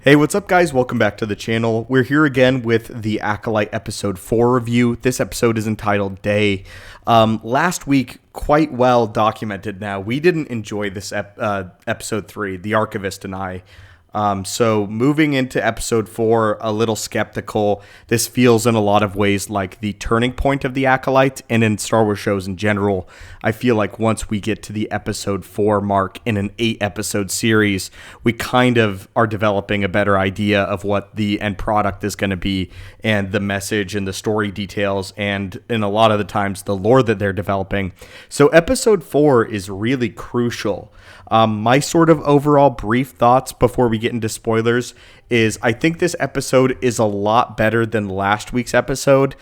Hey, what's up, guys? Welcome back to the channel. We're here again with the Acolyte Episode 4 review. This episode is entitled Day. Last week, quite well documented now, we didn't enjoy this Episode 3, the Archivist and I. So moving into Episode 4, a little skeptical. This feels in a lot of ways like the turning point of the Acolyte, and in Star Wars shows in general, I feel like once we get to the Episode 4 mark in an 8-episode series, we kind of are developing a better idea of what the end product is going to be, and the message and the story details, and in a lot of the times, the lore that they're developing. So Episode 4 is really crucial. My sort of overall brief thoughts before we get into spoilers is I think this episode is a lot better than last week's episode,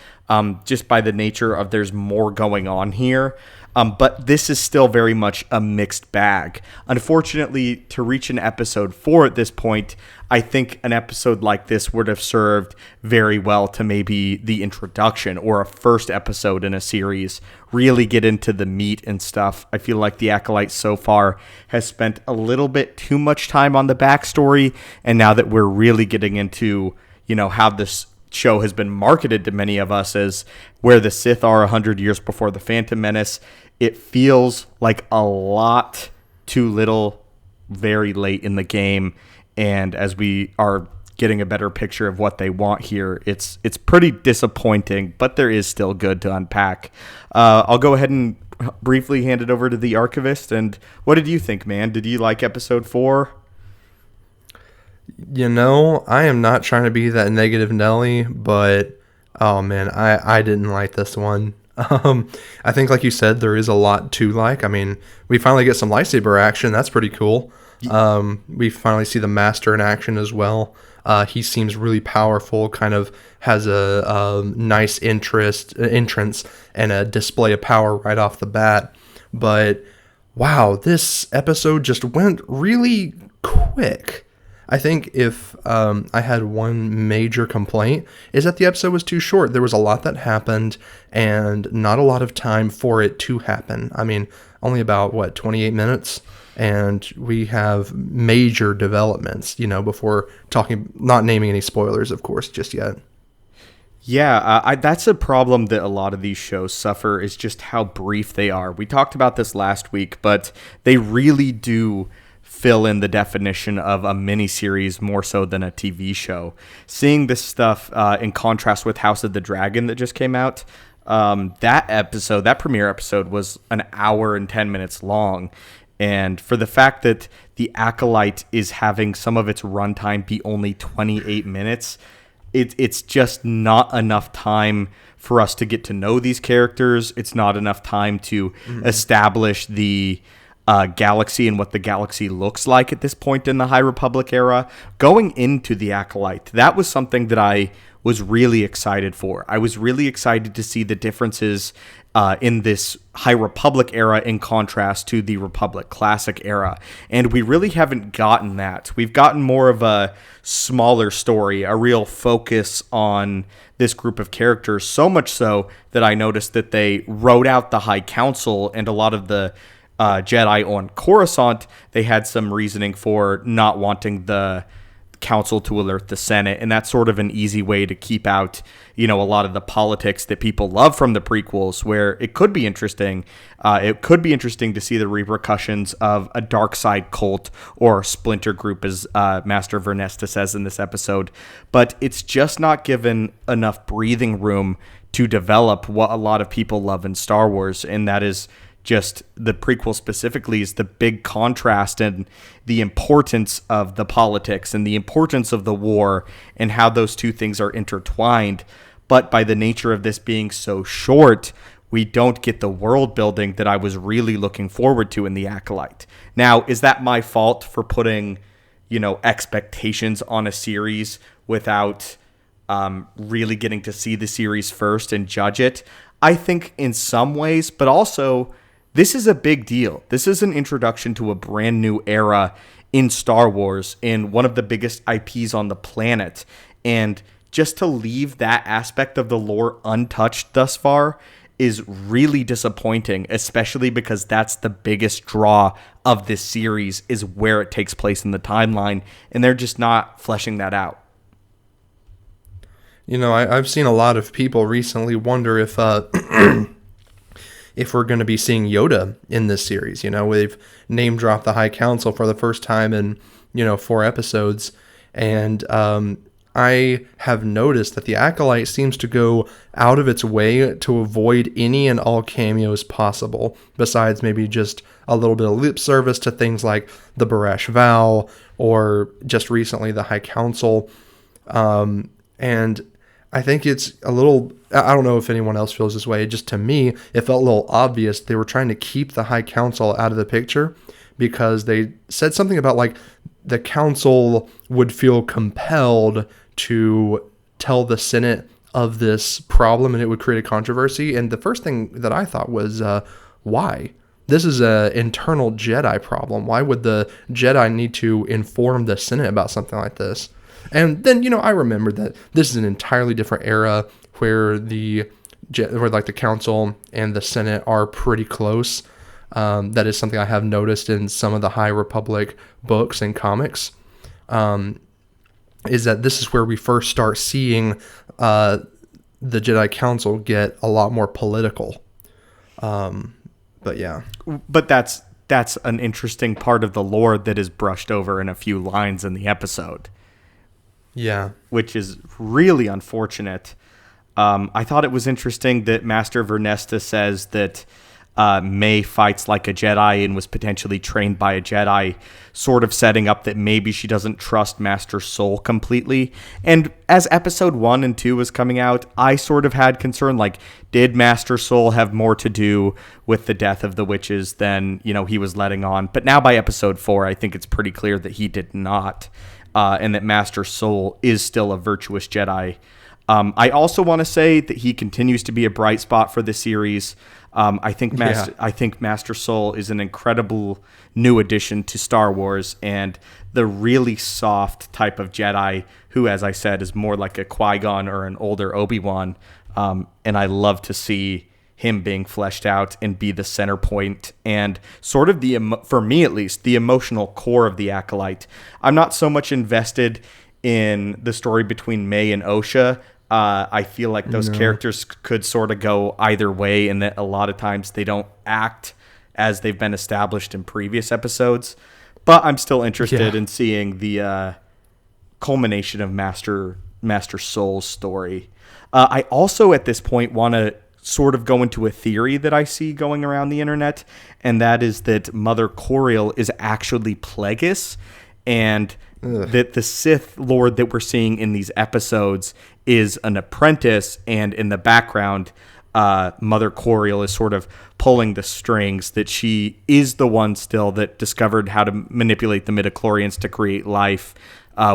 just by the nature of there's more going on here. But this is still very much a mixed bag. Unfortunately, to reach an episode 4 at this point, I think an episode like this would have served very well to maybe the introduction or a first episode in a series, really get into the meat and stuff. I feel like the Acolyte so far has spent a little bit too much time on the backstory, and now that we're really getting into, how this show has been marketed to many of us as where the Sith are 100 years before the Phantom Menace, it feels like a lot too little very late in the game. And as we are getting a better picture of what they want here, it's pretty disappointing, but there is still good to unpack. I'll go ahead and briefly hand it over to the Archivist. And what did you think, man? Did you like Episode 4? I am not trying to be that negative Nelly, but oh man, I didn't like this one. I think, like you said, there is a lot to like. I mean, we finally get some lightsaber action. That's pretty cool. We finally see the Master in action as well. He seems really powerful, kind of has a nice entrance and a display of power right off the bat. But wow, this episode just went really quick. I think if I had one major complaint is that the episode was too short. There was a lot that happened and not a lot of time for it to happen. I mean, only about, 28 minutes? And we have major developments, before not naming any spoilers, of course, just yet. Yeah, that's a problem that a lot of these shows suffer, is just how brief they are. We talked about this last week, but they really do fill in the definition of a miniseries more so than a TV show. Seeing this stuff in contrast with House of the Dragon that just came out, that premiere episode was an hour and 10 minutes long. And for the fact that the Acolyte is having some of its runtime be only 28 minutes, it's just not enough time for us to get to know these characters. It's not enough time to establish the galaxy and what the galaxy looks like at this point in the High Republic era. Going into the Acolyte, that was something that I was really excited for. I was really excited to see the differences in this High Republic era in contrast to the Republic Classic era. And we really haven't gotten that. We've gotten more of a smaller story, a real focus on this group of characters, so much so that I noticed that they wrote out the High Council and a lot of the Jedi on Coruscant. They had some reasoning for not wanting the council to alert the Senate, and that's sort of an easy way to keep out, a lot of the politics that people love from the prequels, where it could be interesting. It could be interesting to see the repercussions of a dark side cult or splinter group, as Master Vernesta says in this episode, but it's just not given enough breathing room to develop what a lot of people love in Star Wars, and that is just the prequel specifically is the big contrast and the importance of the politics and the importance of the war and how those two things are intertwined. But by the nature of this being so short, we don't get the world building that I was really looking forward to in the Acolyte. Now, is that my fault for putting, expectations on a series without really getting to see the series first and judge it? I think in some ways, but also this is a big deal. This is an introduction to a brand new era in Star Wars, in one of the biggest IPs on the planet. And just to leave that aspect of the lore untouched thus far is really disappointing, especially because that's the biggest draw of this series, is where it takes place in the timeline, and they're just not fleshing that out. You know, I've seen a lot of people recently wonder if if we're going to be seeing Yoda in this series. You know, they've name dropped the High Council for the first time in, 4 episodes. And I have noticed that the Acolyte seems to go out of its way to avoid any and all cameos possible, besides maybe just a little bit of lip service to things like the Barash Vow or just recently the High Council. And I think it's a little, I don't know if anyone else feels this way, just to me, it felt a little obvious they were trying to keep the High Council out of the picture because they said something about like the council would feel compelled to tell the Senate of this problem and it would create a controversy. And the first thing that I thought was, why? This is an internal Jedi problem. Why would the Jedi need to inform the Senate about something like this? And then, I remembered that this is an entirely different era where the council and the Senate are pretty close. That is something I have noticed in some of the High Republic books and comics. Is that this is where we first start seeing the Jedi Council get a lot more political. But yeah. But that's an interesting part of the lore that is brushed over in a few lines in the episode. Yeah. Which is really unfortunate. I thought it was interesting that Master Vernesta says that May fights like a Jedi and was potentially trained by a Jedi, sort of setting up that maybe she doesn't trust Master Soul completely. And as episode 1 and 2 was coming out, I sort of had concern, like, did Master Soul have more to do with the death of the witches than, he was letting on? But now by episode 4, I think it's pretty clear that he did not. And that Master Soul is still a virtuous Jedi. I also want to say that he continues to be a bright spot for the series. I think Master Soul is an incredible new addition to Star Wars and the really soft type of Jedi who, as I said, is more like a Qui-Gon or an older Obi-Wan. And I love to see him being fleshed out and be the center point and sort of for me at least, the emotional core of the Acolyte. I'm not so much invested in the story between May and OSHA. I feel like those characters could sort of go either way, and that a lot of times they don't act as they've been established in previous episodes. But I'm still interested in seeing the culmination of Master Soul's story. I also, at this point, want to sort of go into a theory that I see going around the internet, and that is that Mother Coriel is actually Plagueis, and that the Sith Lord that we're seeing in these episodes is an apprentice, and in the background, Mother Coriel is sort of pulling the strings, that she is the one still that discovered how to manipulate the midichlorians to create life,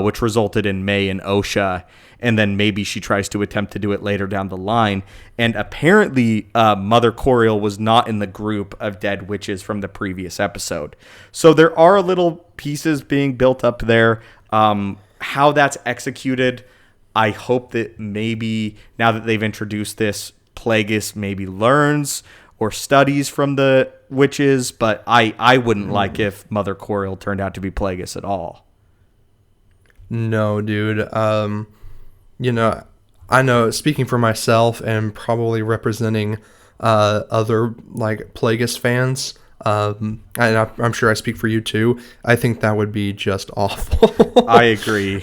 which resulted in May and OSHA, and then maybe she tries to attempt to do it later down the line. And apparently, Mother Coriel was not in the group of dead witches from the previous episode. So there are little pieces being built up there. How that's executed, I hope that maybe now that they've introduced this, Plagueis maybe learns or studies from the witches, but I wouldn't like if Mother Coriel turned out to be Plagueis at all. No, dude. I know, speaking for myself and probably representing other like Plagueis fans, and I'm sure I speak for you too, I think that would be just awful. I agree.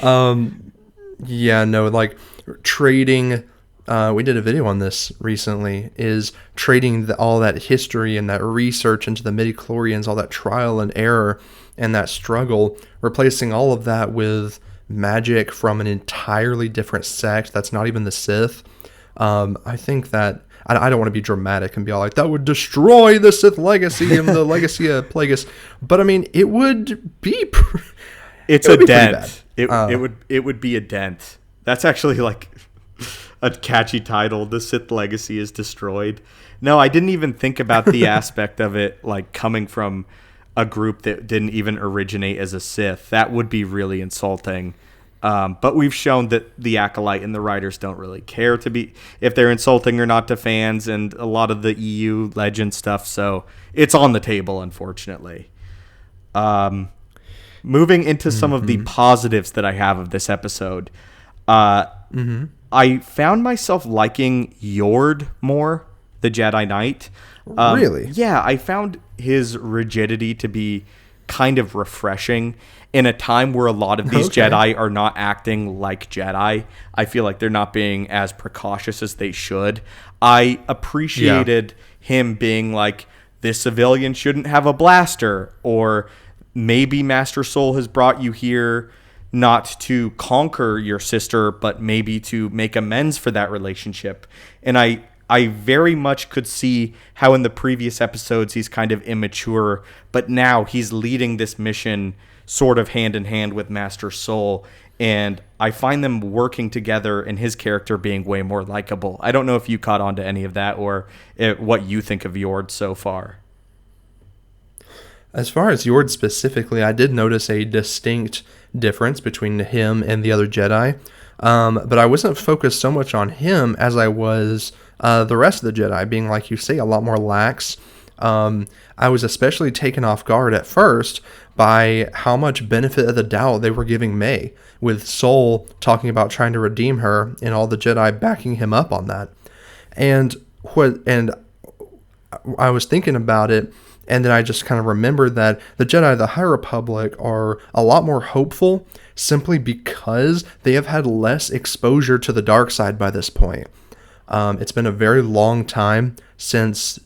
Like trading, we did a video on this recently, is trading all that history and that research into the midichlorians, all that trial and error and that struggle, replacing all of that with magic from an entirely different sect that's not even the Sith. I think that I don't want to be dramatic and be all like, that would destroy the Sith legacy and the legacy of Plagueis, but I mean, it would be it's a dent. It would be a dent. That's actually like a catchy title. The Sith legacy is destroyed. No, I didn't even think about the aspect of it like coming from a group that didn't even originate as a Sith. That would be really insulting. But we've shown that the Acolyte and the writers don't really care if they're insulting or not to fans and a lot of the EU legend stuff. So it's on the table, unfortunately. Moving into some of the positives that I have of this episode, I found myself liking Yord more, the Jedi Knight. Really? Yeah, I found his rigidity to be kind of refreshing in a time where a lot of these Jedi are not acting like Jedi. I feel like they're not being as precautious as they should. I appreciated him being like, this civilian shouldn't have a blaster, or maybe Master Soul has brought you here not to conquer your sister, but maybe to make amends for that relationship. And I very much could see how in the previous episodes he's kind of immature, but now he's leading this mission sort of hand in hand with Master Soul, and I find them working together and his character being way more likable. I don't know if you caught on to any of that or what you think of Yord so far. As far as Yord specifically, I did notice a distinct difference between him and the other Jedi, but I wasn't focused so much on him as I was the rest of the Jedi, being, like you say, a lot more lax. I was especially taken off guard at first by how much benefit of the doubt they were giving May, with Soul talking about trying to redeem her and all the Jedi backing him up on that. And I was thinking about it, and then I just kind of remembered that the Jedi of the High Republic are a lot more hopeful simply because they have had less exposure to the dark side by this point. It's been a very long time since,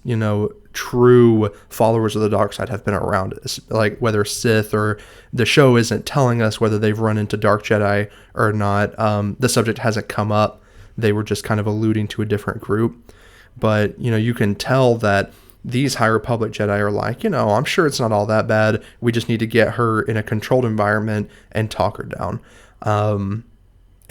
true followers of the dark side have been around. Like whether Sith or the show isn't telling us whether they've run into Dark Jedi or not. The subject hasn't come up. They were just kind of alluding to a different group. But, you can tell that these High Republic Jedi are like, I'm sure it's not all that bad. We just need to get her in a controlled environment and talk her down.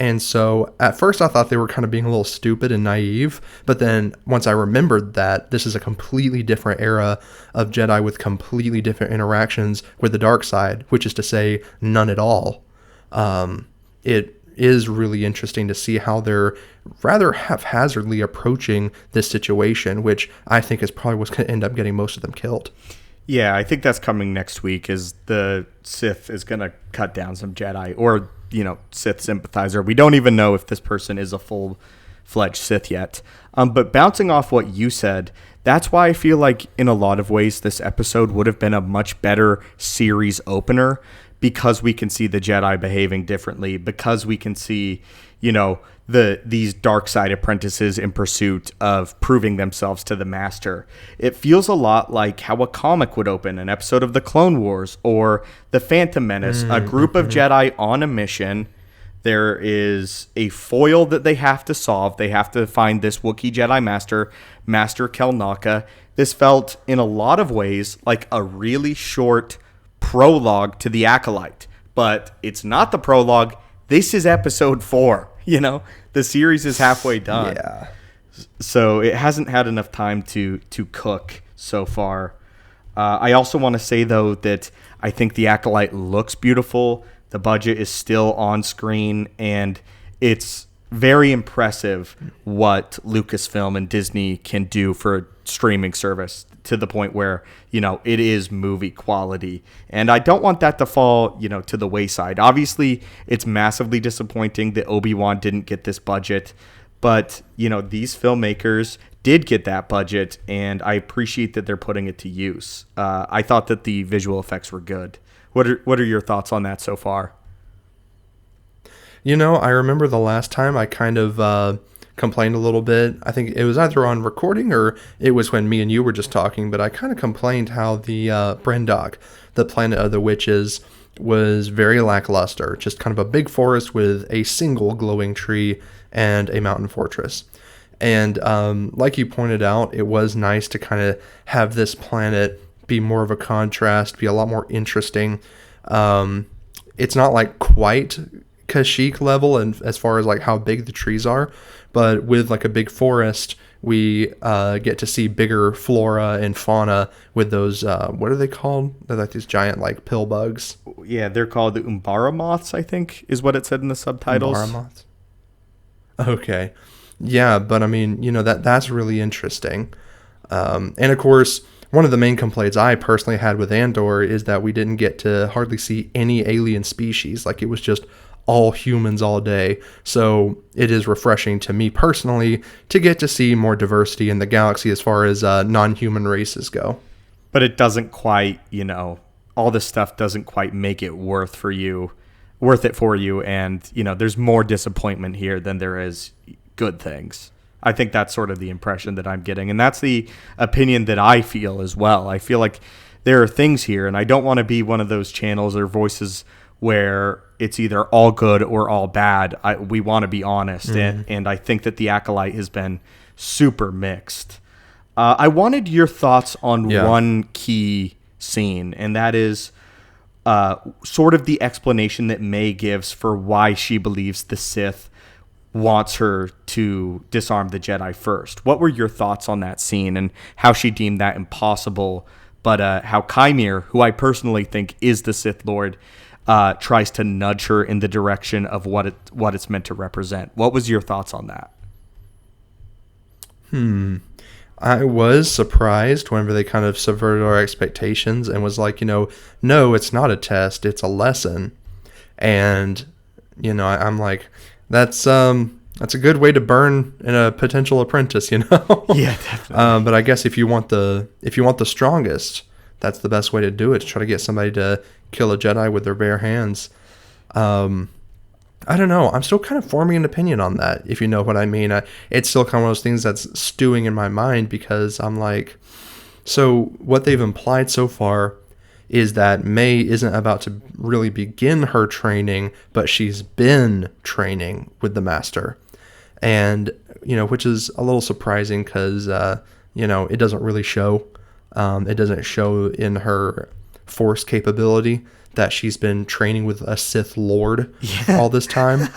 And so at first I thought they were kind of being a little stupid and naive, but then once I remembered that this is a completely different era of Jedi with completely different interactions with the dark side, which is to say none at all, it is really interesting to see how they're rather haphazardly approaching this situation, which I think is probably what's going to end up getting most of them killed. Yeah, I think that's coming next week, is the Sith is going to cut down some Jedi, or Sith sympathizer. We don't even know if this person is a full-fledged Sith yet. But bouncing off what you said, that's why I feel like in a lot of ways this episode would have been a much better series opener, because we can see the Jedi behaving differently, because we can see, these dark side apprentices in pursuit of proving themselves to the master. It feels a lot like how a comic would open, an episode of the Clone Wars or the Phantom Menace, a group of Jedi on a mission. There is a foil that they have to solve. They have to find this Wookiee Jedi Master, Master Kelnaka. This felt in a lot of ways like a really short prologue to the Acolyte, but it's not the prologue. This is episode 4. The series is halfway done. Yeah. So it hasn't had enough time to cook so far. I also want to say, though, that I think the Acolyte looks beautiful. The budget is still on screen, and it's very impressive what Lucasfilm and Disney can do for a streaming service, to the point where, it is movie quality. And I don't want that to fall, to the wayside. Obviously, it's massively disappointing that Obi-Wan didn't get this budget. But, these filmmakers did get that budget, and I appreciate that they're putting it to use. I thought that the visual effects were good. What are your thoughts on that so far? I remember the last time I kind of complained a little bit. I think it was either on recording or it was when me and you were just talking, but I kind of complained how the Brendok, the planet of the witches, was very lackluster. Just kind of a big forest with a single glowing tree and a mountain fortress. And like you pointed out, it was nice to kind of have this planet be more of a contrast, be a lot more interesting. It's not like quite Kashyyyk level, and as far as like how big the trees are, but with like a big forest, we get to see bigger flora and fauna with those, what are they called? They're like these giant like pill bugs. Yeah, they're called the Umbara moths, I think, is what it said in the subtitles. Umbara moths. Okay. Yeah, but I mean, that's really interesting. And of course, one of the main complaints I personally had with Andor is that we didn't get to hardly see any alien species. Like, it was just all humans all day. So it is refreshing to me personally to get to see more diversity in the galaxy as far as non-human races go. But it doesn't quite, all this stuff doesn't quite make it worth it for you. And, there's more disappointment here than there is good things. I think that's sort of the impression that I'm getting. And that's the opinion that I feel as well. I feel like there are things here, and I don't want to be one of those channels or voices where it's either all good or all bad. We want to be honest. And I think that the Acolyte has been super mixed. I wanted your thoughts on one key scene, and that is sort of the explanation that May gives for why she believes the Sith wants her to disarm the Jedi first. What were your thoughts on that scene and how she deemed that impossible, but how Chimere, who I personally think is the Sith Lord, tries to nudge her in the direction of what it's meant to represent? What was your thoughts on that? I was surprised whenever they kind of subverted our expectations and was like, no, it's not a test, it's a lesson. And, I'm like, that's a good way to burn in a potential apprentice, Yeah, definitely. But I guess if you want the strongest, that's the best way to do it, to try to get somebody to kill a Jedi with their bare hands. I don't know. I'm still kind of forming an opinion on that, if you know what I mean. It's still kind of one of those things that's stewing in my mind, because I'm like, so what they've implied so far is that May isn't about to really begin her training, but she's been training with the Master. And, which is a little surprising because, it doesn't really show. It doesn't show in her Force capability that she's been training with a Sith Lord all this time.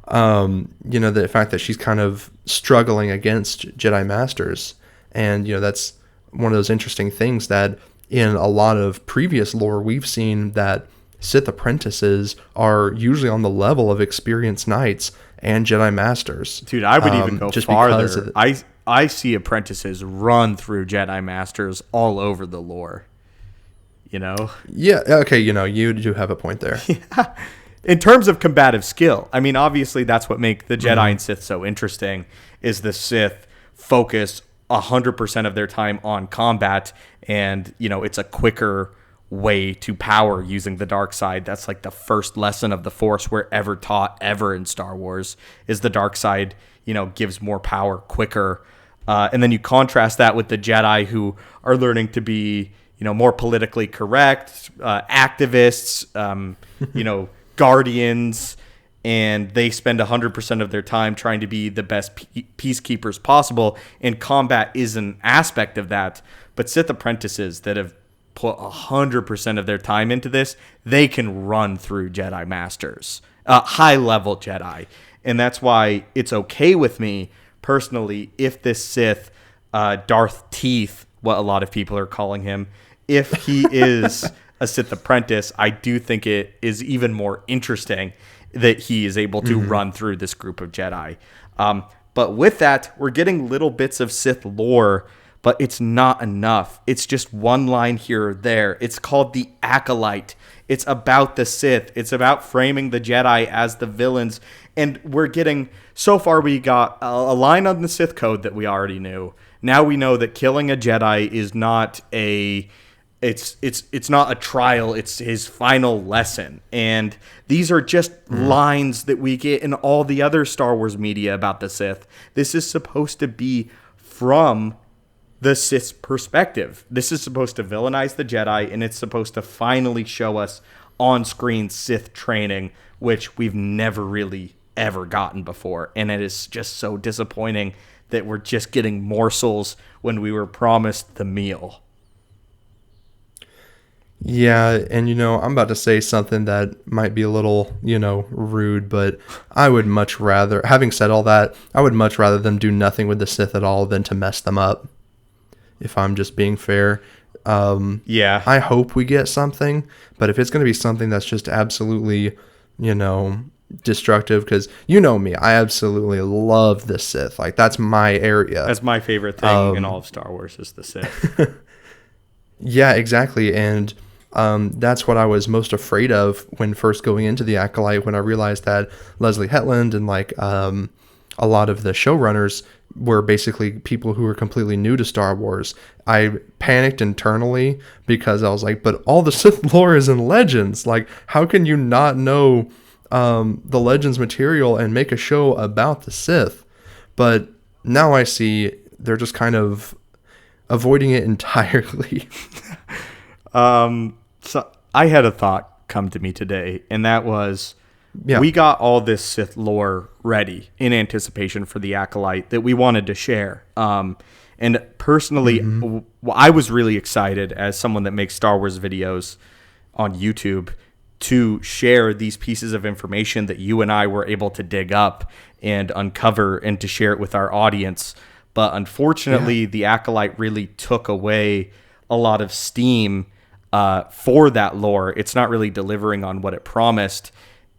The fact that she's kind of struggling against Jedi Masters. And, that's one of those interesting things that in a lot of previous lore, we've seen that Sith apprentices are usually on the level of experienced knights and Jedi Masters. Dude, I would even go farther. I see apprentices run through Jedi Masters all over the lore. Yeah, okay, you do have a point there. Yeah. In terms of combative skill, I mean, obviously that's what make the Jedi and Sith so interesting, is the Sith focus 100% of their time on combat, and, it's a quicker way to power using the dark side. That's like the first lesson of the Force we're ever taught ever in Star Wars, is the dark side, gives more power quicker. And then you contrast that with the Jedi, who are learning to be, more politically correct, activists, guardians, and they spend 100% of their time trying to be the best peacekeepers possible, and combat is an aspect of that. But Sith apprentices that have put 100% of their time into this, they can run through Jedi Masters, high-level Jedi. And that's why it's okay with me, personally, if this Sith, Darth Teeth, what a lot of people are calling him, if he is a Sith apprentice, I do think it is even more interesting that he is able to run through this group of Jedi. But with that, we're getting little bits of Sith lore, but it's not enough. It's just one line here or there. It's called the Acolyte. It's about the Sith. It's about framing the Jedi as the villains. And we're getting, so far we got a line on the Sith code that we already knew. Now we know that killing a Jedi is not it's not a trial, it's his final lesson. And these are just lines that we get in all the other Star Wars media about the Sith. This is supposed to be from the Sith's perspective. This is supposed to villainize the Jedi, and it's supposed to finally show us on-screen Sith training, which we've never really ever gotten before. And it is just so disappointing that we're just getting morsels when we were promised the meal. Yeah, and I'm about to say something that might be a little, rude, but I would much rather, having said all that, I would much rather them do nothing with the Sith at all than to mess them up, if I'm just being fair. Yeah. I hope we get something, but if it's going to be something that's just absolutely, destructive, because me, I absolutely love the Sith. Like, that's my area. That's my favorite thing in all of Star Wars is the Sith. Yeah, exactly. And that's what I was most afraid of when first going into the Acolyte, when I realized that Leslie Hetland and a lot of the showrunners were basically people who were completely new to Star Wars. I panicked internally because I was like, but all the Sith lore is in Legends. Like, how can you not know the Legends material and make a show about the Sith? But now I see they're just kind of avoiding it entirely. So I had a thought come to me today, and that was we got all this Sith lore ready in anticipation for the Acolyte that we wanted to share. And personally, I was really excited as someone that makes Star Wars videos on YouTube to share these pieces of information that you and I were able to dig up and uncover and to share it with our audience. But unfortunately, the Acolyte really took away a lot of steam for that lore. It's not really delivering on what it promised.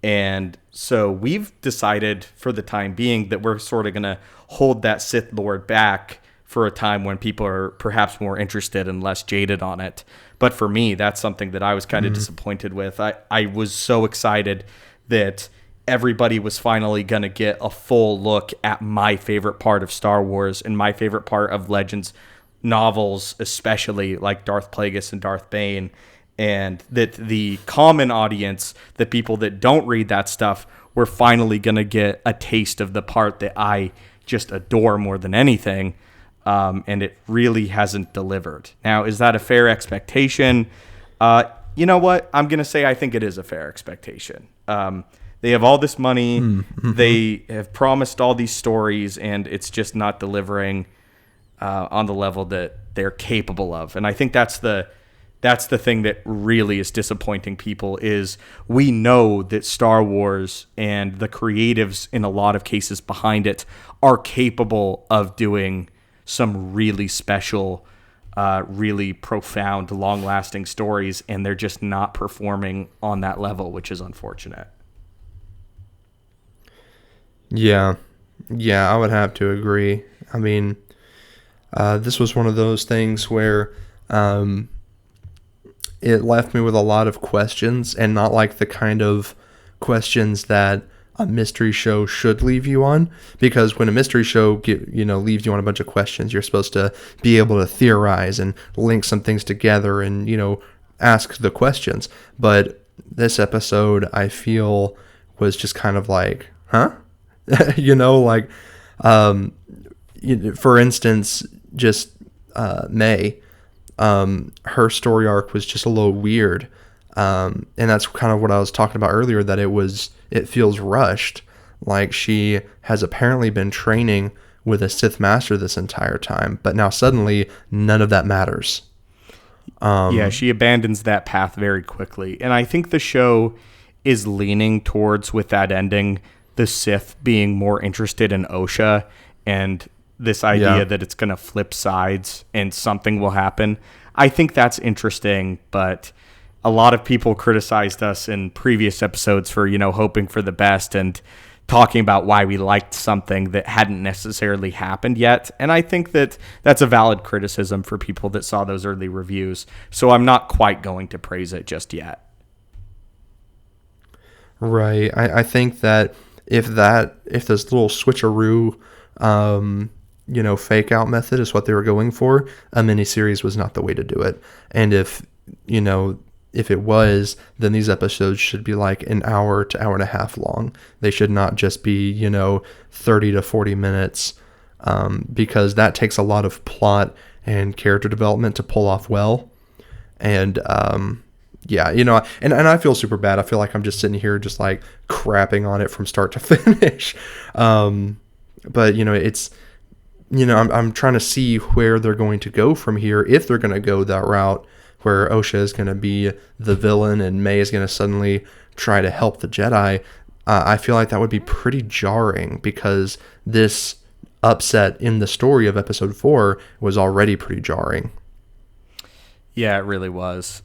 And so we've decided for the time being that we're sort of going to hold that Sith lore back for a time when people are perhaps more interested and less jaded on it. But for me, that's something that I was kind of disappointed with. I was so excited that everybody was finally going to get a full look at my favorite part of Star Wars and my favorite part of Legends novels, especially like Darth Plagueis and Darth Bane, and that the common audience, the people that don't read that stuff, were finally going to get a taste of the part that I just adore more than anything. And it really hasn't delivered. Now, is that a fair expectation? You know what? I'm going to say I think it is a fair expectation. They have all this money. They have promised all these stories, and it's just not delivering on the level that they're capable of. And I think that's the thing that really is disappointing people is we know that Star Wars and the creatives in a lot of cases behind it are capable of doing some really special, really profound, long-lasting stories, and they're just not performing on that level, which is unfortunate. Yeah, I would have to agree. I mean, this was one of those things where it left me with a lot of questions, and not like the kind of questions that a mystery show should leave you on, because when a mystery show leaves you on a bunch of questions, you're supposed to be able to theorize and link some things together and ask the questions. But this episode, I feel, was just kind of like, huh? For instance, just May, her story arc was just a little weird, and that's kind of what I was talking about earlier, that it feels rushed. Like, she has apparently been training with a Sith master this entire time, but now suddenly none of that matters. She abandons that path very quickly, and I think the show is leaning towards, with that ending, the Sith being more interested in OSHA and this idea that it's going to flip sides and something will happen. I think that's interesting, but a lot of people criticized us in previous episodes for, hoping for the best and talking about why we liked something that hadn't necessarily happened yet. And I think that that's a valid criticism for people that saw those early reviews. So I'm not quite going to praise it just yet. Right. I think that if this little switcheroo, fake out method is what they were going for, a miniseries was not the way to do it. And if it was, then these episodes should be like an hour to hour and a half long. They should not just be, 30 to 40 minutes, because that takes a lot of plot and character development to pull off well. And, and I feel super bad. I feel like I'm just sitting here just like crapping on it from start to finish. But it's, I'm trying to see where they're going to go from here, if they're going to go that route where OSHA is going to be the villain and May is going to suddenly try to help the Jedi. I feel like that would be pretty jarring because this upset in the story of episode 4 was already pretty jarring. Yeah, it really was.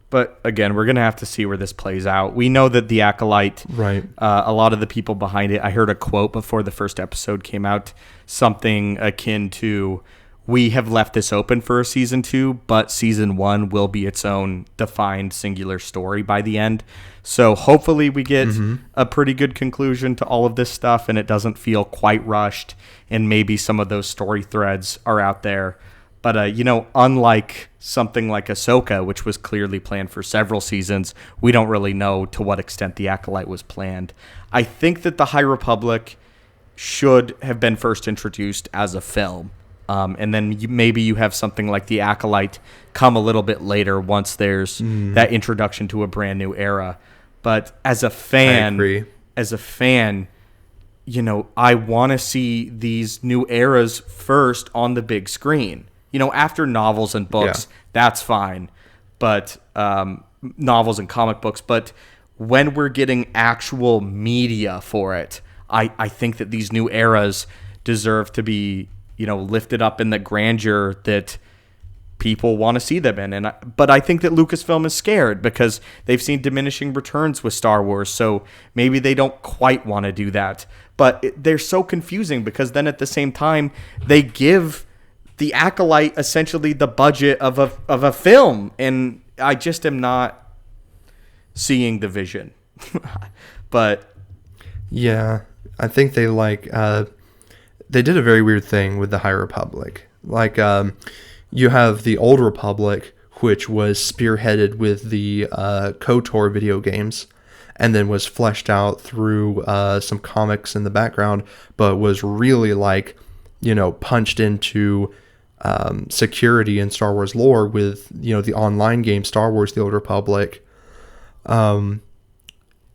But again, we're going to have to see where this plays out. We know that the Acolyte, right? A lot of the people behind it, I heard a quote before the first episode came out, something akin to, we have left this open for a season 2, but season 1 will be its own defined singular story by the end. So hopefully we get a pretty good conclusion to all of this stuff and it doesn't feel quite rushed and maybe some of those story threads are out there. But, unlike something like Ahsoka, which was clearly planned for several seasons, we don't really know to what extent the Acolyte was planned. I think that the High Republic should have been first introduced as a film. And then maybe you have something like the Acolyte come a little bit later once there's that introduction to a brand new era. But as a fan, I want to see these new eras first on the big screen. After novels and books, that's fine. But novels and comic books. But when we're getting actual media for it, I think that these new eras deserve to be, lifted up in the grandeur that people want to see them in. But I think that Lucasfilm is scared because they've seen diminishing returns with Star Wars. So maybe they don't quite want to do that. But they're so confusing because then at the same time, they give the Acolyte essentially the budget of a film, and I just am not seeing the vision. But yeah, I think they they did a very weird thing with the High Republic. You have the Old Republic, which was spearheaded with the KOTOR video games, and then was fleshed out through some comics in the background, but was really punched into security in Star Wars lore with the online game Star Wars: The Old Republic.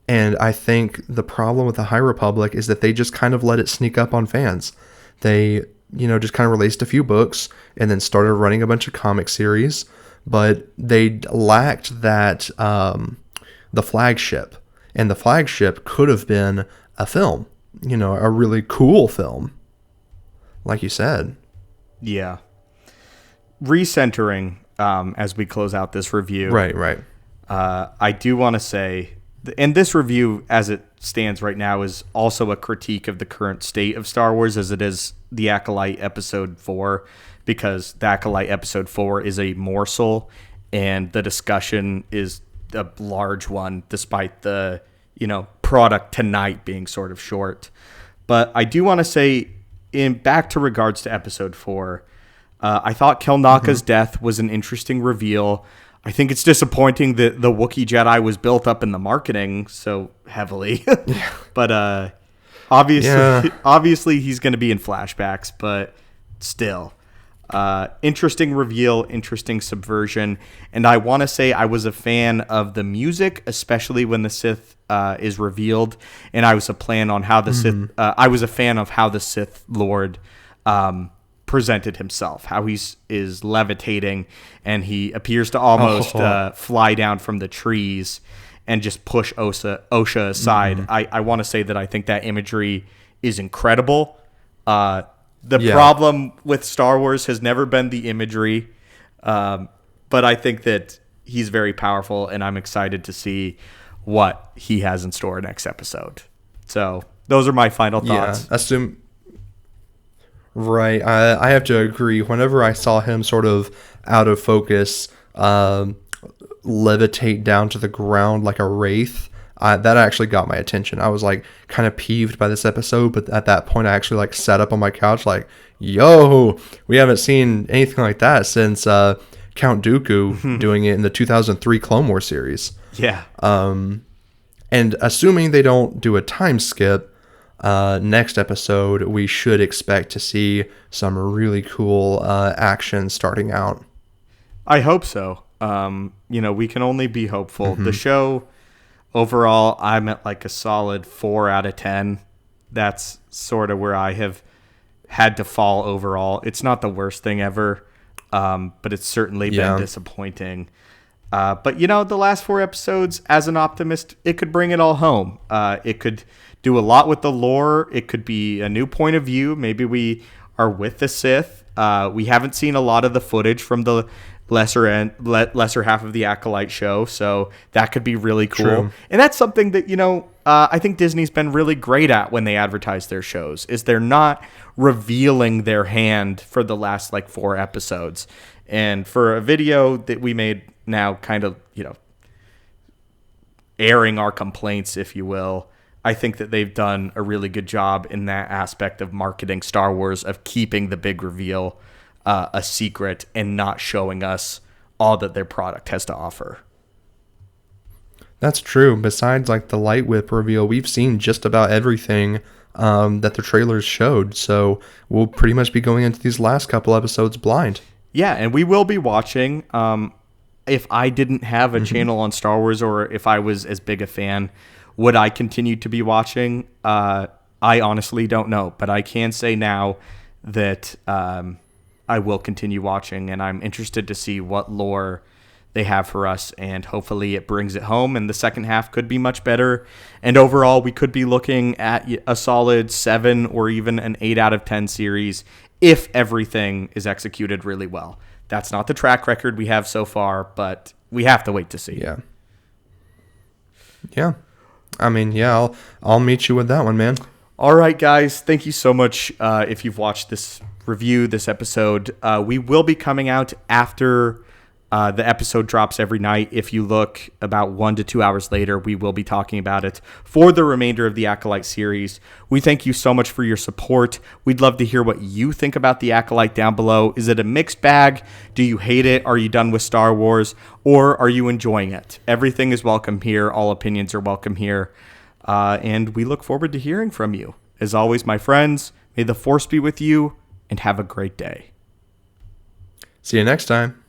And I think the problem with the High Republic is that they just kind of let it sneak up on fans. They just kind of released a few books and then started running a bunch of comic series, but they lacked that the flagship, and the flagship could have been a film, a really cool film, like you said. Yeah. Recentering as we close out this review. Right. I do want to say, and this review as it stands right now is also a critique of the current state of Star Wars as it is the Acolyte Episode 4, because the Acolyte Episode 4 is a morsel and the discussion is a large one despite the, product tonight being sort of short. But I do want to say, back to regards to Episode 4, I thought Kelnaka's death was an interesting reveal. I think it's disappointing that the Wookiee Jedi was built up in the marketing so heavily. But obviously he's going to be in flashbacks, but still. Interesting reveal, interesting subversion. And I want to say I was a fan of the music, especially when the Sith is revealed. And I was a fan of how the Sith Lord presented himself, how he is levitating and he appears to almost fly down from the trees and just push OSHA aside. I want to say that I think that imagery is incredible. The problem with Star Wars has never been the imagery, but I think that he's very powerful, and I'm excited to see what he has in store next episode. So those are my final thoughts. Right. I have to agree. Whenever I saw him sort of out of focus, levitate down to the ground like a wraith, that actually got my attention. I was kind of peeved by this episode, but at that point I actually sat up on my couch yo, we haven't seen anything like that since Count Dooku doing it in the 2003 Clone Wars series. Yeah. And assuming they don't do a time skip, next episode, we should expect to see some really cool action starting out. I hope so. We can only be hopeful. The show, overall, I'm at a solid 4 out of 10. That's sort of where I have had to fall overall. It's not the worst thing ever. but it's certainly been disappointing. But, the last 4 episodes, as an optimist, it could bring it all home. It could do a lot with the lore. It could be a new point of view. Maybe we are with the Sith. We haven't seen a lot of the footage from the lesser half of the Acolyte show, so that could be really cool. True. And that's something that, I think Disney's been really great at when they advertise their shows, is they're not revealing their hand for the last 4 episodes. And for a video that we made now, kind of, airing our complaints, if you will, I think that they've done a really good job in that aspect of marketing Star Wars, of keeping the big reveal a secret and not showing us all that their product has to offer. That's true. Besides the light whip reveal, we've seen just about everything that the trailers showed. So we'll pretty much be going into these last couple episodes blind. Yeah, and we will be watching. If I didn't have a channel on Star Wars, or if I was as big a fan, would I continue to be watching? I honestly don't know, but I can say now that I will continue watching, and I'm interested to see what lore they have for us, and hopefully it brings it home, and the second half could be much better. And overall, we could be looking at a solid 7 or even an 8 out of 10 series if everything is executed really well. That's not the track record we have so far, but we have to wait to see. Yeah. I mean, I'll meet you with that one, man. All right, guys. Thank you so much if you've watched this review, this episode. We will be coming out after the episode drops every night. If you look about 1 to 2 hours later, we will be talking about it for the remainder of the Acolyte series. We thank you so much for your support. We'd love to hear what you think about the Acolyte down below. Is it a mixed bag? Do you hate it? Are you done with Star Wars? Or are you enjoying it? Everything is welcome here. All opinions are welcome here. And we look forward to hearing from you. As always, my friends, may the Force be with you, and have a great day. See you next time.